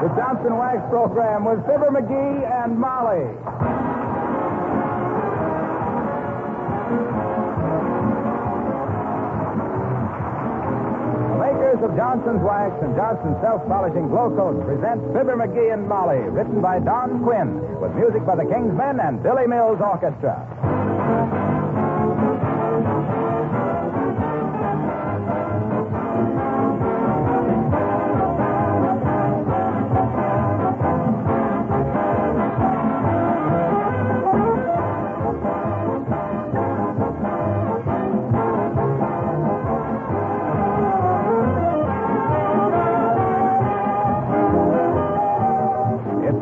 The Johnson Wax Program with Fibber McGee and Molly. The makers of Johnson's Wax and Johnson's Self-Polishing Glow Coat present Fibber McGee and Molly, written by Don Quinn, with music by the Kingsmen and Billy Mills Orchestra.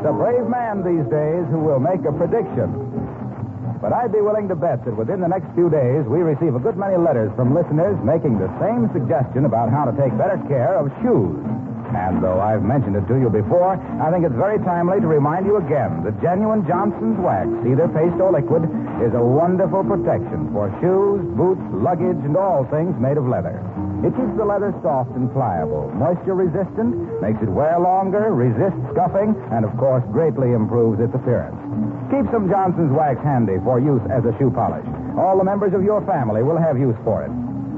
A brave man these days who will make a prediction. But I'd be willing to bet that within the next few days we receive a good many letters from listeners making the same suggestion about how to take better care of shoes. And though I've mentioned it to you before, I think it's very timely to remind you again that genuine Johnson's Wax, either paste or liquid, is a wonderful protection for shoes, boots, luggage, and all things made of leather. It keeps the leather soft and pliable, moisture-resistant, makes it wear longer, resists scuffing, and, of course, greatly improves its appearance. Keep some Johnson's Wax handy for use as a shoe polish. All the members of your family will have use for it.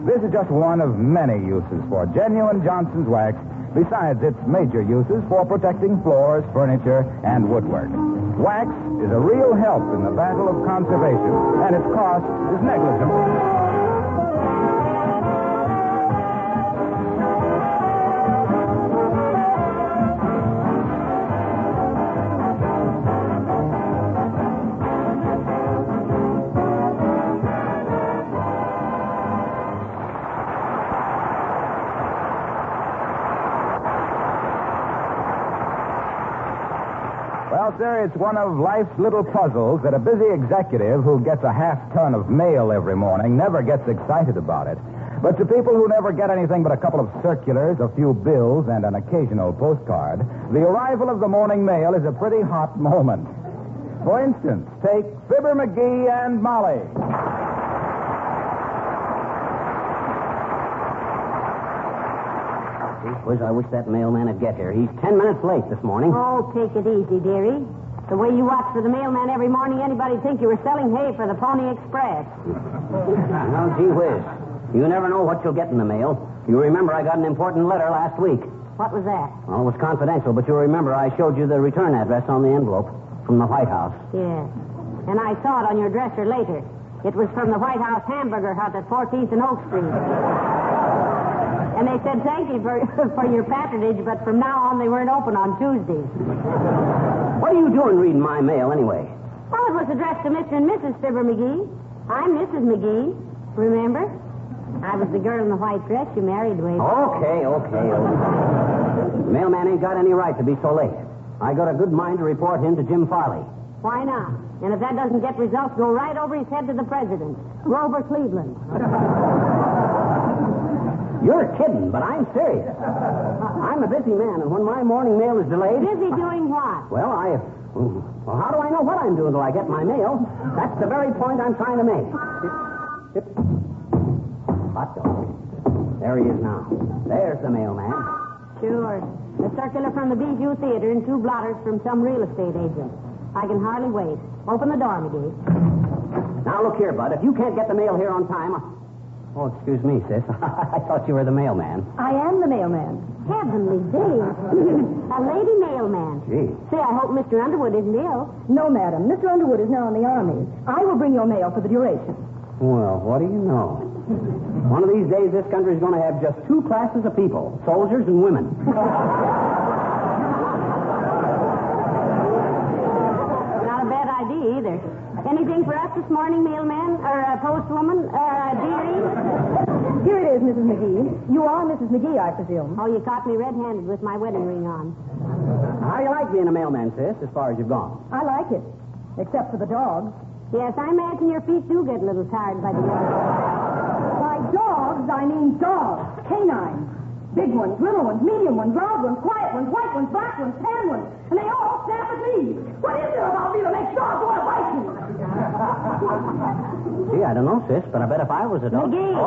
This is just one of many uses for genuine Johnson's Wax, besides its major uses for protecting floors, furniture, and woodwork. Wax is a real help in the battle of conservation, and its cost is negligible. Well, sir, it's one of life's little puzzles that a busy executive who gets a half-ton of mail every morning never gets excited about it. But to people who never get anything but a couple of circulars, a few bills, and an occasional postcard, the arrival of the morning mail is a pretty hot moment. For instance, take Fibber McGee and Molly. I wish that mailman would get here. He's 10 minutes late this morning. Oh, take it easy, dearie. The way you watch for the mailman every morning, anybody'd think you were selling hay for the Pony Express. Well, gee whiz. You never know what you'll get in the mail. You remember I got an important letter last week. What was that? Well, it was confidential, but you'll remember I showed you the return address on the envelope from the White House. Yes. And I saw it on your dresser later. It was from the White House Hamburger Hut at 14th and Oak Street. And they said thank you for your patronage, but from now on they weren't open on Tuesdays. What are you doing reading my mail anyway? Well, it was addressed to Mr. and Mrs. Fibber McGee. I'm Mrs. McGee. Remember? I was the girl in the white dress you married with. Okay. Mailman ain't got any right to be so late. I got a good mind to report him to Jim Farley. Why not? And if that doesn't get results, go right over his head to the president, Grover Cleveland. You're kidding, but I'm serious. I'm a busy man, and when my morning mail is delayed... Busy doing what? Well, how do I know what I'm doing till I get my mail? That's the very point I'm trying to make. Hot dog. There he is now. There's the mailman. Sure. A circular from the Bijou Theater and 2 blotters from some real estate agent. I can hardly wait. Open the door, McGee. Now, look here, Bud. If you can't get the mail here on time... Oh, excuse me, sis. I thought you were the mailman. I am the mailman. Heavenly days. A lady mailman. Gee. Say, I hope Mr. Underwood isn't ill. No, madam. Mr. Underwood is now in the Army. I will bring your mail for the duration. Well, what do you know? One of these days, this country's going to have just 2 classes of people, soldiers and women. Not a bad idea, either. Anything for us this morning, mailman? Or postwoman? Dearie? Here it is, Mrs. McGee. You are Mrs. McGee, I presume. Oh, you caught me red-handed with my wedding ring on. How do you like being a mailman, sis, as far as you've gone? I like it. Except for the dogs. Yes, I imagine your feet do get a little tired by the end. By dogs, I mean dogs. Canines. Big ones, little ones, medium ones, loud ones, quiet ones, white ones, black ones, tan ones. And they all snap at me. What is there about me that makes dogs want to bite me? Gee, I don't know, sis, but I bet if I was a dog... McGee.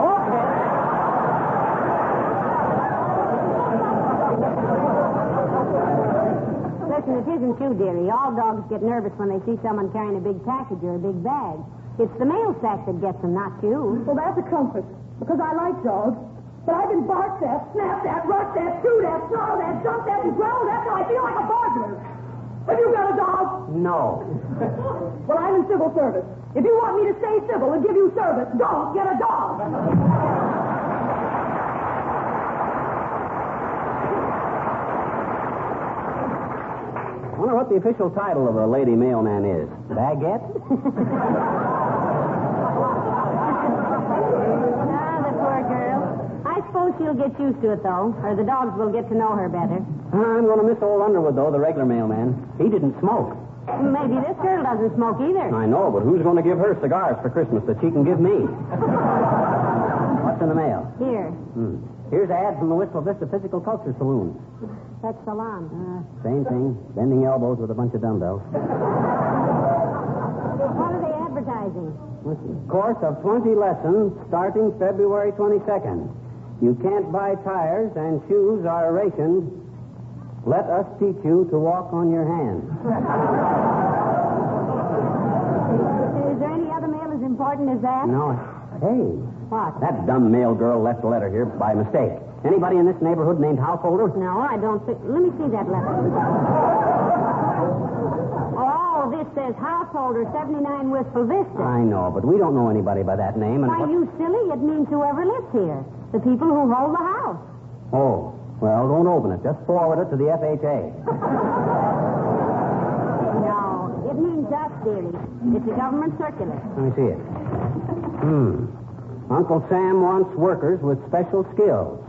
Listen, it isn't you, dearie. All dogs get nervous when they see someone carrying a big package or a big bag. It's the mail sack that gets them, not you. Well, that's a comfort, because I like dogs. But I've been barked at, snapped at, rushed at, chewed at, snarled at, jumped at, and growled at, so I feel like a burglar. Have you got a dog? No. Well, I'm in civil service. If you want me to stay civil and give you service, don't get a dog. I wonder what the official title of a lady mailman is. Baguette? The poor girl. I suppose she'll get used to it, though, or the dogs will get to know her better. I'm going to miss old Underwood, though, the regular mailman. He didn't smoke. Maybe this girl doesn't smoke either. I know, but who's going to give her cigars for Christmas that she can give me? What's in the mail? Here. Here's an ad from the Wistful Vista Physical Culture Saloon. That's salon. Same thing. Bending elbows with a bunch of dumbbells. What are they advertising? Course of 20 lessons starting February 22nd. You can't buy tires and shoes are rationed. Let us teach you to walk on your hands. Is there any other mail as important as that? No. Hey. What? That dumb mail girl left a letter here by mistake. Anybody in this neighborhood named Householder? No, I don't think. Let me see that letter. Oh, this says Householder 79 Wistful Vista. I know, but we don't know anybody by that name. And Why, you silly, it means whoever lives here. The people who hold the house. Oh, well, don't open it. Just forward it to the FHA. No, it means us, dearie. It's a government circular. Let me see it. Uncle Sam wants workers with special skills.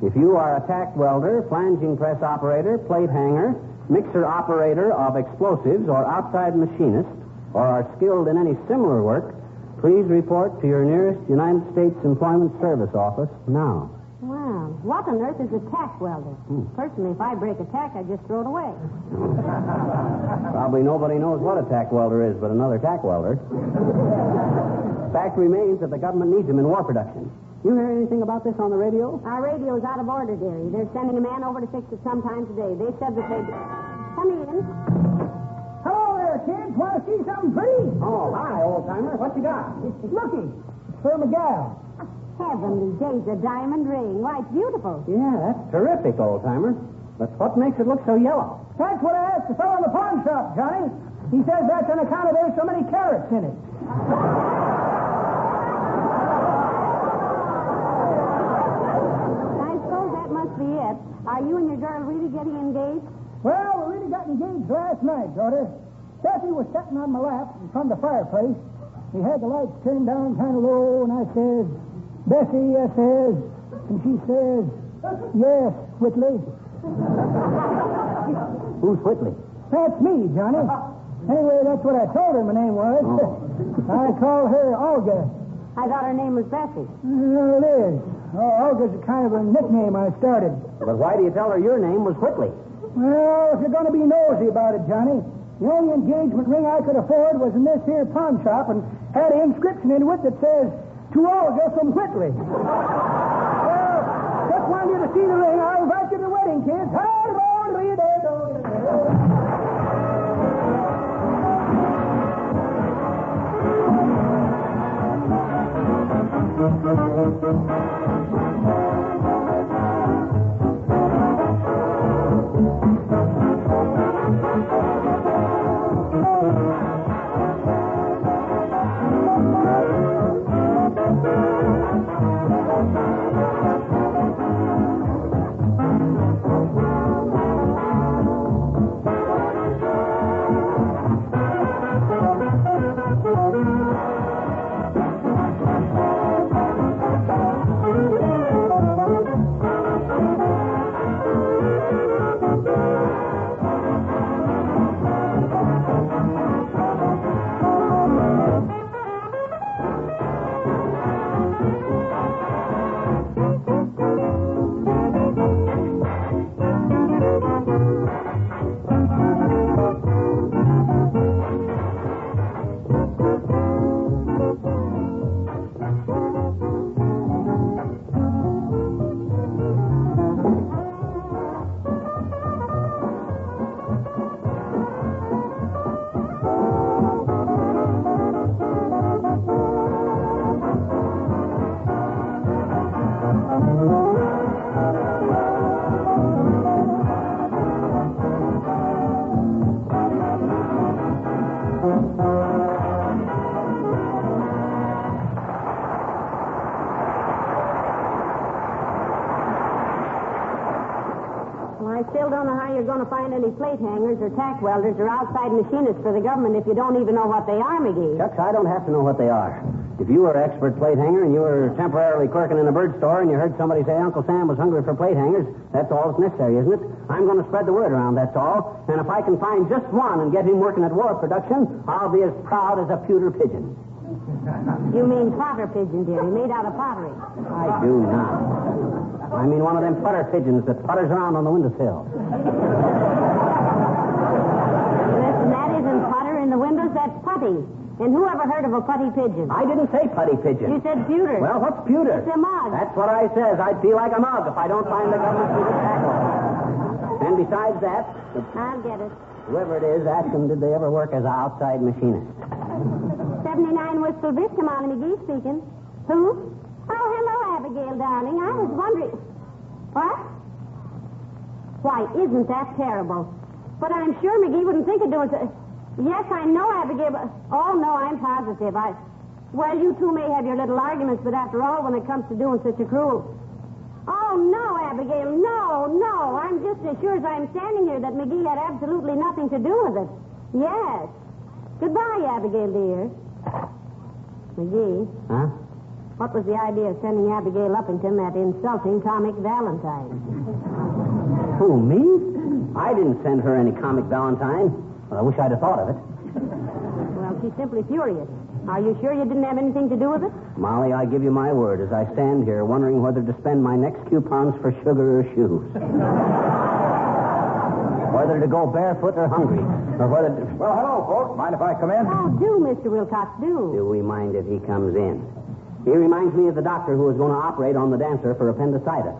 If you are a tack welder, flanging press operator, plate hanger, mixer operator of explosives, or outside machinist, or are skilled in any similar work, please report to your nearest United States Employment Service office now. Wow. What on earth is a tack welder? Personally, if I break a tack, I just throw it away. Probably nobody knows what a tack welder is but another tack welder. Fact remains that the government needs them in war production. You hear anything about this on the radio? Our radio's out of order, dearie. They're sending a man over to fix it sometime today. They said that they'd... Come in. Hello there, kids. Want to see something pretty? Oh, hi, old-timer. What you got? Looky. For a gal. Heavenly days, a diamond ring. Why, it's beautiful. Yeah, that's terrific, old-timer. But what makes it look so yellow? That's what I asked the fellow in the pawn shop, Johnny. He says that's on account of there's so many carrots in it. I suppose that must be it. Are you and your girl really getting engaged? Well, we really got engaged last night, daughter. Steffi was sitting on my lap in front of the fireplace. We had the lights turned down kind of low, and I says, Bessie, I says, and she says, yes, Whitley. Who's Whitley? That's me, Johnny. Anyway, that's what I told her my name was. I call her Olga. I thought her name was Bessie. Well, it is. Olga's a kind of a nickname I started. But why do you tell her your name was Whitley? Well, if you're going to be nosy about it, Johnny, the only engagement ring I could afford was in this here pawn shop and had an inscription into it that says, to Olga from Whitley. Well, just wanted you to see the ring. I'll invite you to the wedding, kids. I still don't know how you're going to find any plate hangers or tack welders or outside machinists for the government if you don't even know what they are, McGee. Shucks, I don't have to know what they are. If you were an expert plate hanger and you were temporarily clerking in a bird store and you heard somebody say Uncle Sam was hungry for plate hangers, that's all that's necessary, isn't it? I'm going to spread the word around, that's all. And if I can find just one and get him working at war production, I'll be as proud as a pewter pigeon. You mean potter pigeon, dearie, made out of pottery. I do not. I mean one of them putter pigeons that putters around on the windowsill. Listen, that isn't putter in the windows, that's putty. And who ever heard of a putty pigeon? I didn't say putty pigeon. You said pewter. Well, what's pewter? It's a mug. That's what I says. I'd feel like a mug if I don't find the government to tackle. And besides that... I'll get it. Whoever it is, ask them, did they ever work as an outside machinist? 79 Wistful Vista, Molly McGee speaking. Who? Oh, hello, Abigail, darling. I was wondering... What? Why, isn't that terrible? But I'm sure McGee wouldn't think of doing so... Yes, I know, Abigail, but... Oh, no, I'm positive. Well, you two may have your little arguments, but after all, when it comes to doing such a cruel... Oh, no, Abigail, no. I'm just as sure as I'm standing here that McGee had absolutely nothing to do with it. Yes. Goodbye, Abigail, dear. McGee. Huh? What was the idea of sending Abigail Uppington that insulting comic Valentine? Who, me? I didn't send her any comic Valentine. Well, I wish I'd have thought of it. Well, she's simply furious. Are you sure you didn't have anything to do with it? Molly, I give you my word as I stand here wondering whether to spend my next coupons for sugar or shoes. Whether to go barefoot or hungry. Or whether to... Well, hello, folks. Mind if I come in? Oh, do, Mr. Wilcox, do. Do we mind if he comes in? He reminds me of the doctor who was going to operate on the dancer for appendicitis.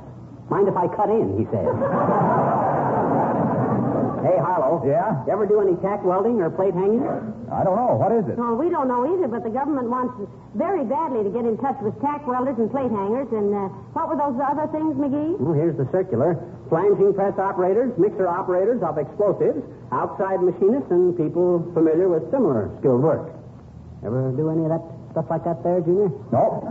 Mind if I cut in, he says. Hey, Harlow. Yeah? You ever do any tack welding or plate hanging? I don't know. What is it? Well, we don't know either, but the government wants very badly to get in touch with tack welders and plate hangers. And what were those other things, McGee? Well, here's the circular. Flanging press operators, mixer operators of explosives, outside machinists, and people familiar with similar skilled work. Ever do any of that stuff like that there, Junior? No,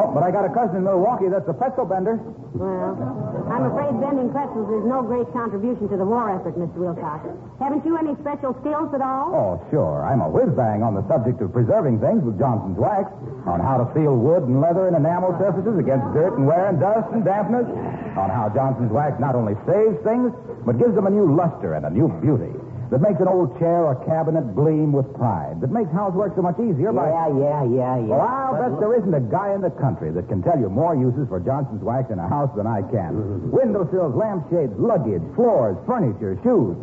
but I got a cousin in Milwaukee that's a pretzel bender. Well, I'm afraid bending pretzels is no great contribution to the war effort, Mr. Wilcox. Haven't you any special skills at all? Oh, sure. I'm a whiz-bang on the subject of preserving things with Johnson's wax, on how to seal wood and leather and enamel surfaces against dirt and wear and dust and dampness, on how Johnson's wax not only saves things, but gives them a new luster and a new beauty that makes an old chair or cabinet gleam with pride, that makes housework so much easier by... Yeah. Well, I'll bet there isn't a guy in the country that can tell you more uses for Johnson's wax in a house than I can. Windowsills, lampshades, luggage, floors, furniture, shoes.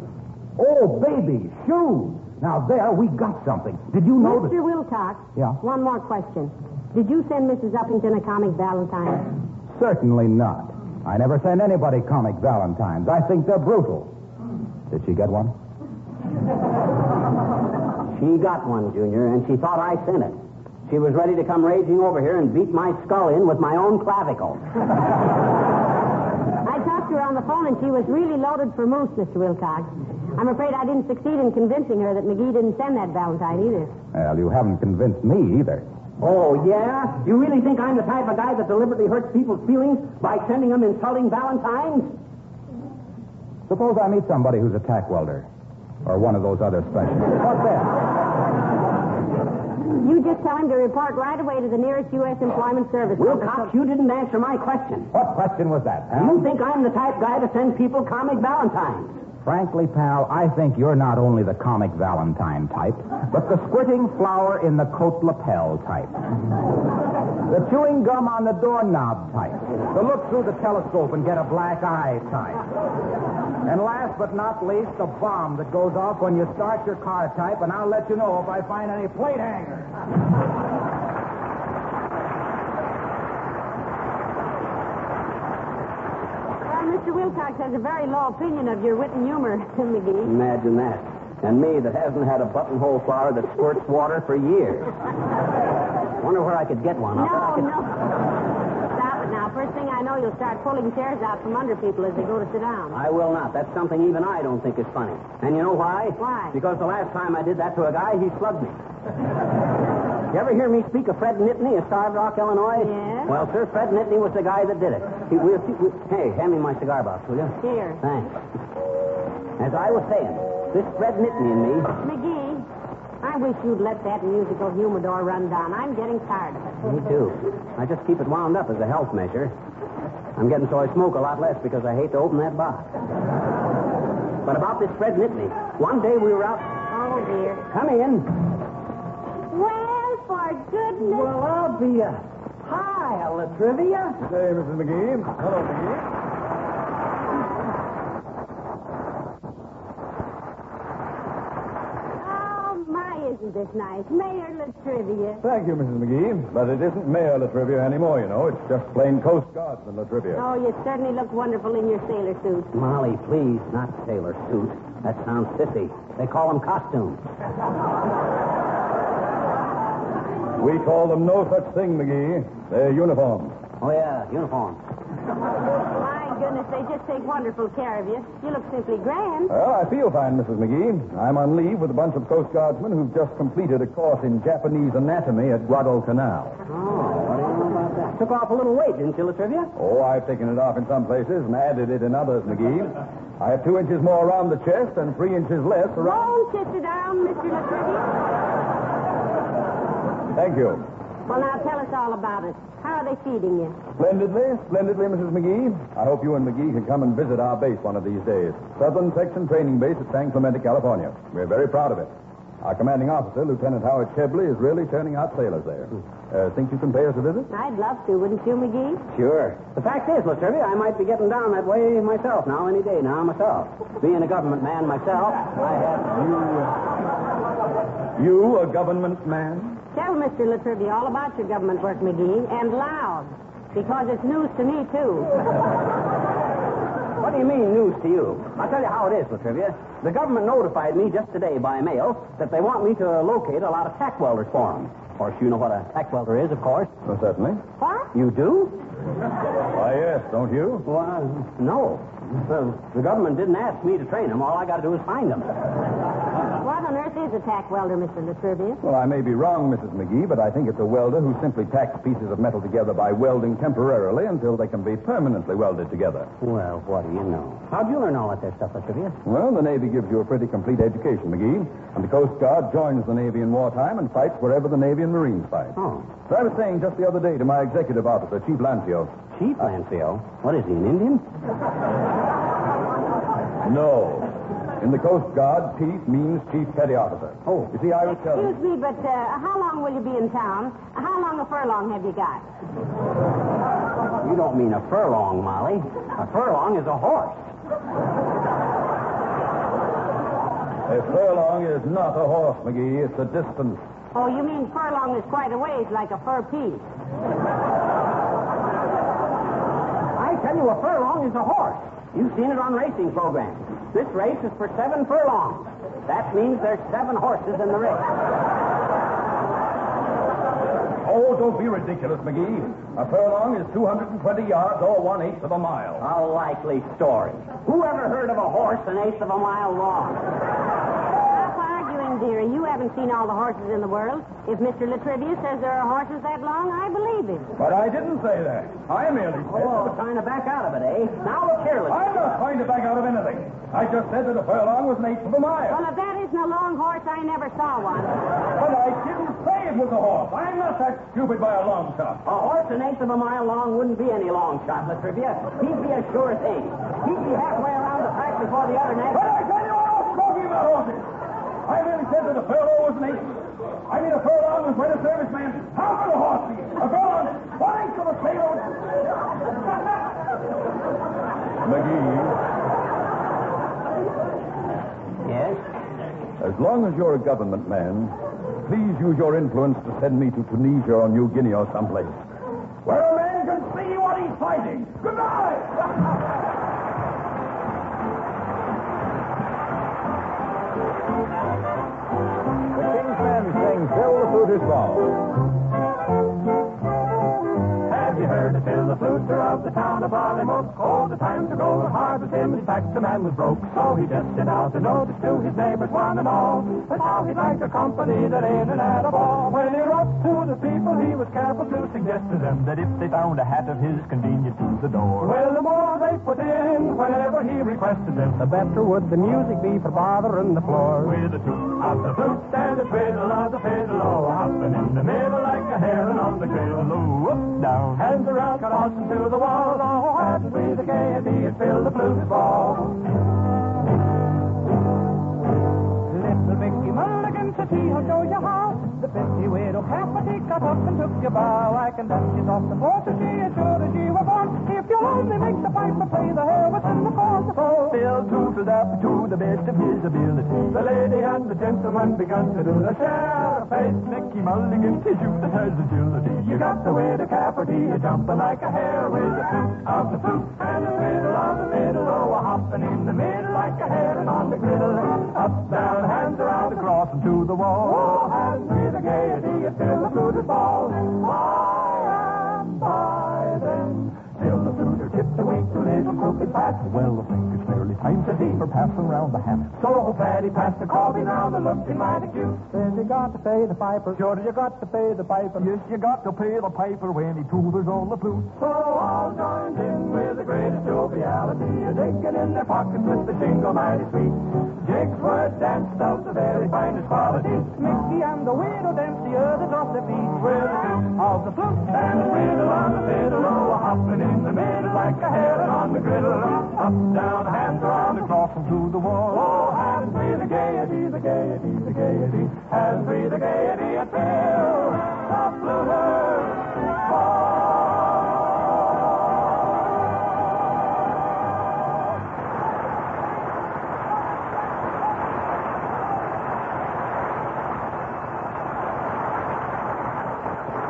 Oh, baby, shoes. Now, there, we got something. Did you know Mr. Wilcox? Yeah? One more question. Did you send Mrs. Uppington a comic Valentine? Certainly not. I never send anybody comic Valentines. I think they're brutal. Did she get one? She got one, Junior, and she thought I sent it. She was ready to come raging over here and beat my skull in with my own clavicle. I talked to her on the phone, and she was really loaded for moose, Mr. Wilcox. I'm afraid I didn't succeed in convincing her that McGee didn't send that Valentine either. Well, you haven't convinced me either. Oh, yeah? You really think I'm the type of guy that deliberately hurts people's feelings by sending them insulting Valentines? Suppose I meet somebody who's a tack welder. Or one of those other specialists. What's that? You just tell him to report right away to the nearest U.S. Employment Service. Wilcox, you didn't answer my question. What question was that, pal? You think I'm the type guy to send people comic Valentines? Frankly, pal, I think you're not only the comic Valentine type, but the squirting flower in the coat lapel type. The chewing gum on the doorknob type. The look through the telescope and get a black eye type. And last but not least, the bomb that goes off when you start your car type, and I'll let you know if I find any plate hangers. Well, Mr. Wilcox has a very low opinion of your wit and humor, McGee. Imagine that. And me that hasn't had a buttonhole flower that squirts water for years. Wonder where I could get one. No. Stop it now. First thing I know, you'll start pulling chairs out from under people as they go to sit down. I will not. That's something even I don't think is funny. And you know why? Why? Because the last time I did that to a guy, he slugged me. You ever hear me speak of Fred Nittany of Starved Rock, Illinois? Yes. Well, sir, Fred Nittany was the guy that did it. Hey, hand me my cigar box, will you? Here. Thanks. As I was saying, this Fred Nittany and me... McGee, I wish you'd let that musical humidor run down. I'm getting tired of it. Me too. I just keep it wound up as a health measure. I'm getting so I smoke a lot less because I hate to open that box. But about this Fred Nittany, one day we were out... Oh, dear. Come in. Well, for goodness... Well, I'll be a... Hi, Latrivia. Good day, Mrs. McGee. Hello, McGee. Isn't this nice? Mayor Latrivia. Thank you, Mrs. McGee. But it isn't Mayor Latrivia anymore, you know. It's just plain Coast Guardsman Latrivia. Oh, you certainly look wonderful in your sailor suit. Molly, please, not sailor suit. That sounds sissy. They call them costumes. We call them no such thing, McGee. They're uniforms. Oh, yeah, uniform. My goodness, they just take wonderful care of you. You look simply grand. Well, I feel fine, Mrs. McGee. I'm on leave with a bunch of Coast Guardsmen who've just completed a course in Japanese anatomy at Guadalcanal. Oh, what do you know about that? Took off a little weight, didn't you, Latrivia? Oh, I've taken it off in some places and added it in others, McGee. I have 2 inches more around the chest and 3 inches less around... Won't you sit down, Mr. Latrivia? Thank you. Well, now tell us all about it. How are they feeding you? Splendidly, Mrs. McGee. I hope you and McGee can come and visit our base one of these days. Southern Section Training Base at San Clemente, California. We're very proud of it. Our commanding officer, Lieutenant Howard Chebley, is really turning out sailors there. Think you can pay us a visit? I'd love to, wouldn't you, McGee? Sure. The fact is, Latrivia, I might be getting down that way myself now, any day now, myself. Being a government man myself, I have... You, a government man? Tell Mr. Latrivia all about your government work, McGee, and loud, because it's news to me, too. What do you mean, news to you? I'll tell you how it is, Latrivia. The government notified me just today by mail that they want me to locate a lot of tack welders for them. Of course, you know what a tack welder is, of course. Well, certainly. What? You do? Why, yes, don't you? Well, no. The government didn't ask me to train them. All I got to do is find them. What on earth is a tack welder, Mr. Latrivia? Well, I may be wrong, Mrs. McGee, but I think it's a welder who simply tacks pieces of metal together by welding temporarily until they can be permanently welded together. Well, what do you know? How'd you learn all that there stuff, Latrivia? Well, the Navy gives you a pretty complete education, McGee. And the Coast Guard joins the Navy in wartime and fights wherever the Navy and Marines fight. Oh. So I was saying just the other day to my executive officer, Chief Lancio. Chief Lancio? What is he, an Indian? No. In the Coast Guard, chief means chief petty officer. Oh. You see, I was telling... Excuse me, but how long will you be in town? How long a furlong have you got? You don't mean a furlong, Molly. A furlong is a horse. A furlong is not a horse, McGee. It's a distance. Oh, you mean furlong is quite a ways, like a fur piece. I tell you, a furlong is a horse. You've seen it on racing programs. This race is for 7 furlongs. That means there's 7 horses in the race. Oh, don't be ridiculous, McGee. A furlong is 220 yards or 1/8 of a mile. A likely story. Who ever heard of a horse 1/8 of a mile long? Stop arguing, dearie. You haven't seen all the horses in the world. If Mr. Latrivia says there are horses that long, I believe him. But I didn't say that. I merely said... Oh, trying to back out of it, eh? Now look here, I'm not trying to back out of anything. I just said that a furlong was 1/8 of a mile. Well, if that isn't a long horse, I never saw one. But I didn't say it was a horse. I'm not that stupid by a long shot. A horse 1/8 of a mile long wouldn't be any long shot, Latrivia. He'd be a sure thing. He'd be halfway around the track before the other next. But I tell you, I was talking about horses. I merely said that a furlong was 1/8. I mean, a furlong was when a serviceman. How could a horse be? A furlong, 1/8 of a sailor. McGee. Yes? As long as you're a government man, please use your influence to send me to Tunisia or New Guinea or someplace, where a man can see what he's fighting. Goodbye! The King's Men sing Till the Fruit is Gone. Have you heard the tune? Well, the fluter of the town of Ballymook, oh, the times are going hard with him. In fact, the man was broke, so he just sent out a notice to his neighbors, one and all, and how he'd like a company that in and out of all. When he wrote to the people, he was careful to suggest to them that if they found a hat of his convenient to the door, well, the more they put in whenever he requested them, the better would the music be for bothering the floor. With a toot of the flute and a twiddle of the fiddle, oh, hopping in the middle like a heron on the griddle, oh, up, down, hands around, crossing to the wall, oh, hadn't we the gaiety, it filled the flute ball. Little Mickey Mulligan says he'll show you how. The pretty widow Cappity got up and took your bow. I can dance it off the floor to she as sure as she was born. If you'll only make the piper play the hair within the corn. So Bill tootled up to the best of his ability. The lady and the gentleman began to do the share of face. Mickey Mulligan, tis you that has agility. You got the widow Cappity, you're jumping like a hare with the toot of the flute and the fiddle of the fiddle. Oh, hopping in the middle like a heron on the griddle. Up, down, hands around, across and to the wall. Oh, hands with the gaiety, and fill the fluted ball. By and by then, till the fluter tipped away to little crooked Pat. Well, I think it's nearly time to see for passing round the hat. So Paddy passed the coffee round and looking mighty cute. Says you got to pay the piper. Sure, you got to pay the piper. Yes, you got to pay the piper when he tootles on the flute. So all joined in with the greatest joviality, digging in their pockets with the jingle mighty sweet. Jigs were danced of the very finest quality. Mickey and the widow danced the others off their feet. With the toot of the flute and the fiddle on the fiddle, oh, hopping in the middle like a heron on the griddle. Up, down, hands around, across and to the wall. Oh, hands free the gaiety, the gaiety, the gaiety. Hands free the gaiety, and fill the fluter's ball.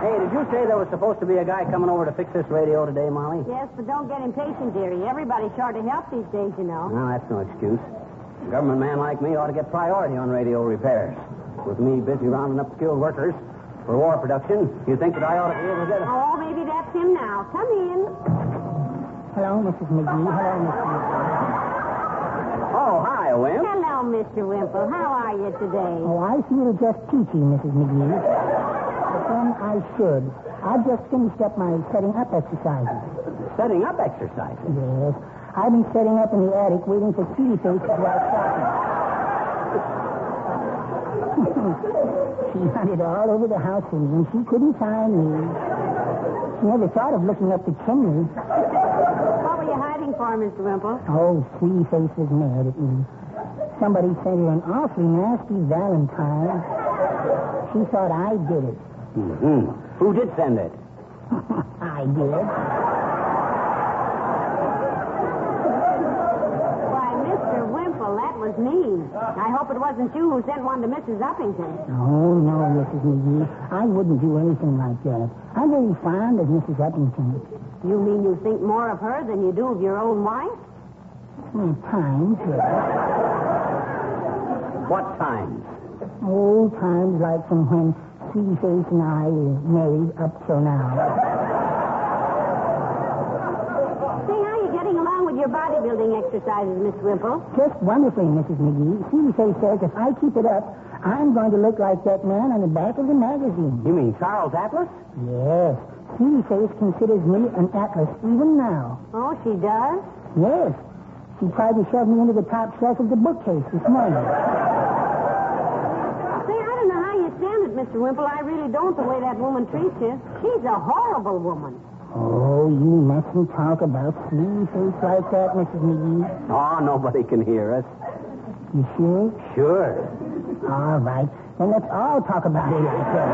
Hey, did you say there was supposed to be a guy coming over to fix this radio today, Molly? Yes, but don't get impatient, dearie. Everybody's short of help these days, you know. No, that's no excuse. A government man like me ought to get priority on radio repairs. With me busy rounding up skilled workers for war production, you think that I ought to be able to get a... Oh, maybe that's him now. Come in. Hello, Mrs. McGee. Hello, Mr. McGee. Oh, hi, Wimp. Hello, Mr. Wimple. How are you today? Oh, I feel just peachy, Mrs. McGee. But then I should. I just finished up my setting up exercises. Setting up exercises? Yes. I've been setting up in the attic waiting for Sweetie Face to go out shopping. She hunted all over the house for me, and she couldn't find me. She never thought of looking up the chimney. What were you hiding for, Mr. Wimple? Oh, Sweetie Face was mad at me. Somebody sent her an awfully nasty valentine. She thought I did it. Mm-hmm. Who did send it? I did. Why, Mr. Wimple, that was mean. I hope it wasn't you who sent one to Mrs. Uppington. Oh, no, Mrs. McGee. I wouldn't do anything like that. I'm very fond of Mrs. Uppington. You mean you think more of her than you do of your own wife? Times, yes. What times? Oh, times like from when Sweetie Face and I were married up till now. Say, how are you getting along with your bodybuilding exercises, Miss Wimple? Just wonderfully, Mrs. McGee. Sweetie Face says if I keep it up, I'm going to look like that man on the back of the magazine. You mean Charles Atlas? Yes. Sweetie Face considers me an Atlas even now. Oh, she does? Yes. She tried to shove me into the top shelf of the bookcase this morning. Say, I don't know how you stand it, Mr. Wimple. I really don't, the way that woman treats you. She's a horrible woman. Oh, you mustn't talk about Sweetie Face like that, Mrs. McGee. Oh, nobody can hear us. You sure? Sure. All right. Then let's all talk about it like that.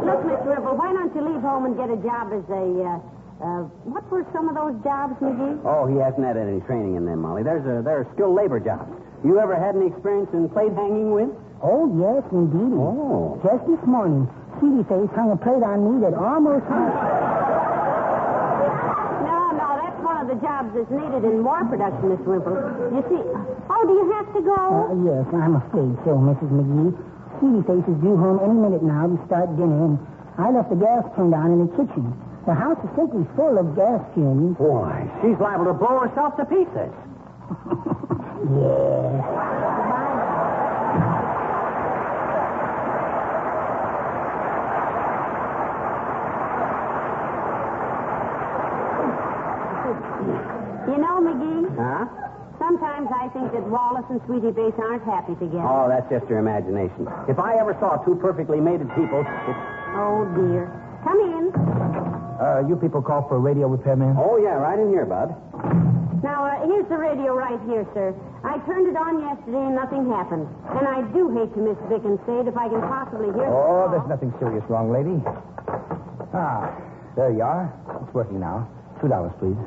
Look, Mr. Wimple, why don't you leave home and get a job as a, what were some of those jobs, McGee? Oh, he hasn't had any training in them, Molly. There are skilled labor jobs. You ever had any experience in plate hanging with? Oh, yes, indeed. Oh. Just this morning, Sweetie Face hung a plate on me that almost hung. No, that's one of the jobs that's needed in war production, Miss Wimple. You see... Oh, do you have to go? Yes, I'm afraid so, Mrs. McGee. Sweetie Face is due home any minute now to start dinner, and I left the gas turned on in the kitchen. The house is simply full of gas fumes. Boy, she's liable to blow herself to pieces. Yeah. You know, McGee, Huh? sometimes I think that Wallace and Sweetie Base aren't happy together. Oh, that's just your imagination. If I ever saw two perfectly mated people, Oh, dear. Come in. You people call for a radio repairman? Oh, yeah, right in here, bud. Now, here's the radio right here, sir. I turned it on yesterday and nothing happened. And I do hate to miss Vic and Sade if I can possibly hear Oh, there's nothing serious wrong, lady. Ah, there you are. It's working now. $2, please.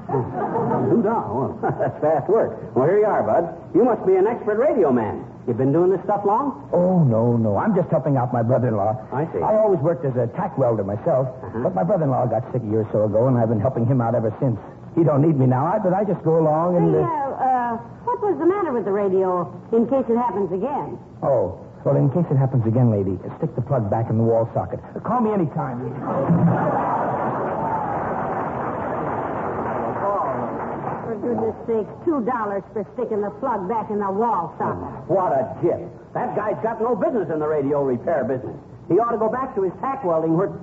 $2. Well, that's fast work. Well, here you are, bud. You must be an expert radio man. You've been doing this stuff long? Oh, no. I'm just helping out my brother-in-law. I see. I always worked as a tack welder myself, but my brother-in-law got sick a year or so ago, and I've been helping him out ever since. He don't need me now, but I just go along and... what was the matter with the radio in case it happens again? Oh, well, in case it happens again, lady, stick the plug back in the wall socket. Call me anytime. For goodness sakes, $2 for sticking the plug back in the wall socket. What a jip. That guy's got no business in the radio repair business. He ought to go back to his tack welding work.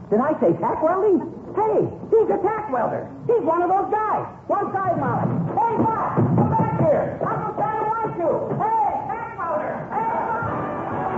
Did I say tack welding? Hey, he's a tack welder. He's one of those guys. One side, Molly. Hey, Bob, come back here. I'm just trying to want you. Hey, tack welder. Hey,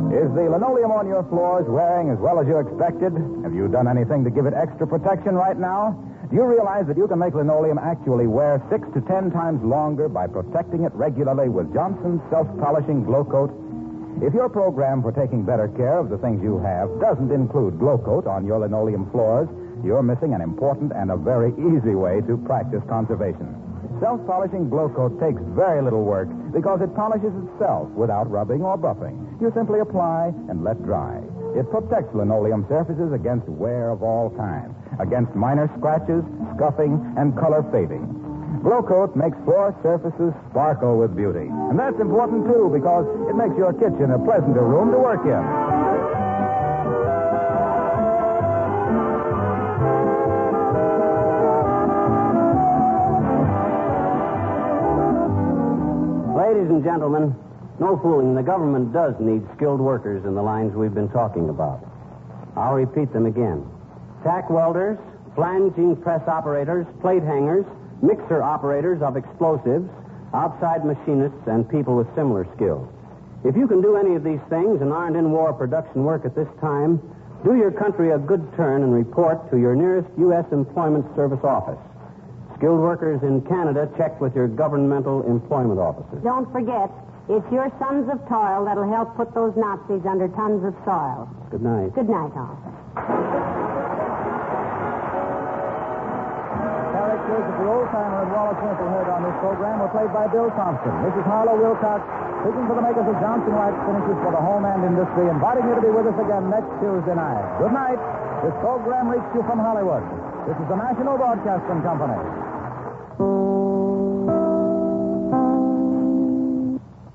Is the linoleum on your floors wearing as well as you expected? Have you done anything to give it extra protection right now? Do you realize that you can make linoleum actually wear 6 to 10 times longer by protecting it regularly with Johnson's self-polishing Glow Coat? If your program for taking better care of the things you have doesn't include Glow Coat on your linoleum floors, you're missing an important and a very easy way to practice conservation. Self-polishing Glow Coat takes very little work because it polishes itself without rubbing or buffing. You simply apply and let dry. It protects linoleum surfaces against wear of all kinds, against minor scratches, scuffing, and color fading. Glow Coat makes floor surfaces sparkle with beauty. And that's important, too, because it makes your kitchen a pleasanter room to work in. Ladies and gentlemen, no fooling. The government does need skilled workers in the lines we've been talking about. I'll repeat them again. Tack welders, flanging press operators, plate hangers, mixer operators of explosives, outside machinists, and people with similar skills. If you can do any of these things and aren't in war production work at this time, do your country a good turn and report to your nearest U.S. Employment Service office. Skilled workers in Canada, check with your governmental employment offices. Don't forget, it's your sons of toil that'll help put those Nazis under tons of soil. Good night. Good night, all. Characters of the old-timer and Wallace Wimple heard on this program were played by Bill Thompson. Mrs. Harlow Wilcox, speaking for the makers of Johnson Wax finishes for the home and industry, inviting you to be with us again next Tuesday night. Good night. This program reached you from Hollywood. This is the National Broadcasting Company.